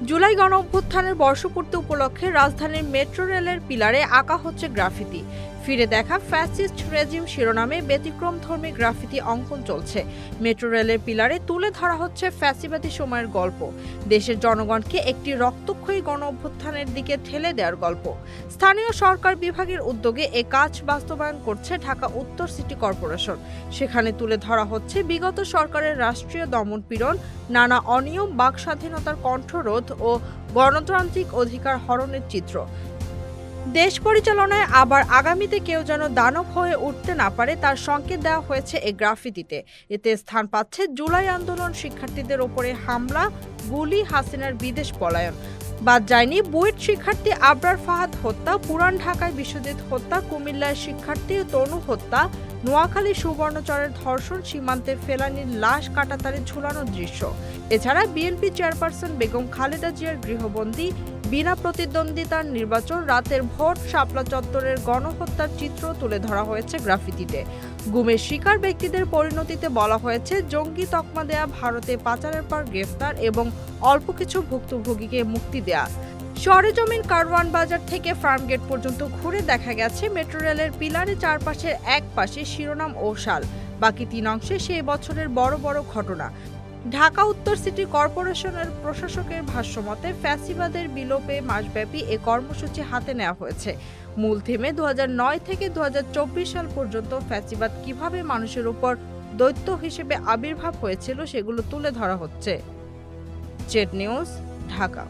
জুলাই গণঅভ্যুত্থানের বর্ষপূর্তি উপলক্ষে রাজধানীর মেট্রো রেলের পিলারে আঁকা হচ্ছে গ্রাফিতি। ফিরে দেখা ফ্যাসিস্ট রেজিম শিরোনামে ব্যতিক্রমধর্মী গ্রাফিতি অঙ্কন চলছে। মেট্রো রেলের পিলারে তুলে ধরা হচ্ছে ফ্যাসিবাদী সময়ের গল্প, দেশের জনগণকে একটি রক্তক্ষয়ী গণঅভ্যুত্থানের দিকে ঠেলে দেওয়ার গল্প। স্থানীয় সরকার বিভাগের উদ্যোগে এ কাজ বাস্তবায়ন করছে ঢাকা উত্তর সিটি কর্পোরেশন। সেখানে তুলে ধরা হচ্ছে বিগত সরকারের রাষ্ট্রীয় দমনপীড়ন, নানা অনিয়ম, বাক স্বাধীনতার কণ্ঠরোধ ও গণতান্ত্রিক অধিকার হরণের চিত্র। দেশ পরিচালনায় আবার আগামীতে কেউ যেন দানব হয়ে উঠতে না পারে তার সংকেত দেওয়া হয়েছে এই গ্রাফিতিতে। এতে স্থান পাচ্ছে জুলাই আন্দোলন, শিক্ষার্থীদের ওপরে হামলা, গুলি, হাসিনার বিদেশ পলায়ন। বাদ যায়নি বুয়েট শিক্ষার্থী আবরার ফাহাদ হত্যা, পুরান ঢাকায় বিশ্বজিৎ হত্যা, কুমিল্লার শিক্ষার্থী তনু হত্যা, নোয়াখালী সুবর্ণচরের ধর্ষণ, সীমান্তে ফেলানির লাশ কাঁটাতারে ঝুলানোর দৃশ্য। এছাড়া বিএনপি চেয়ারপারসন বেগম খালেদা জিয়ার গৃহবন্দী, বিনা প্রতিদ্বন্দ্বিতার নির্বাচন, রাতের ভোট, শাপলা চত্বরের গণহত্যার চিত্র তুলে ধরা হয়েছে গ্রাফিতিতে। গুমের শিকার ব্যক্তিদের পরিণতিতে বলা হয়েছে জঙ্গি তকমা দেয়া, ভারতে পাচারের পর গ্রেফতার এবং অল্প কিছু ভুক্তভোগীকে মুক্তি দেয়া। সরেজমিন কারওয়ান বাজার থেকে ফার্মগেট পর্যন্ত ঘুরে দেখা গেছে মেট্রো রেলের পিলারের চারপাশের এক পাশে শিরোনাম ও সাল, বাকি তিন অংশে সেই বছরের বড় বড় ঘটনা। ঢাকা উত্তর সিটি কর্পোরেশনের প্রশাসকের ভাষ্যমতে ফ্যাসিবাদের বিলোপে মাসব্যাপী এ কর্মসূচি হাতে নেওয়া হয়েছে। মূল থিমে 2009 থেকে 2024 সাল পর্যন্ত ফ্যাসিবাদ কিভাবে মানুষের উপর দৈত্য হিসেবে আবির্ভাব হয়েছিল সেগুলো তুলে ধরা হচ্ছে। Z news, Dhaka.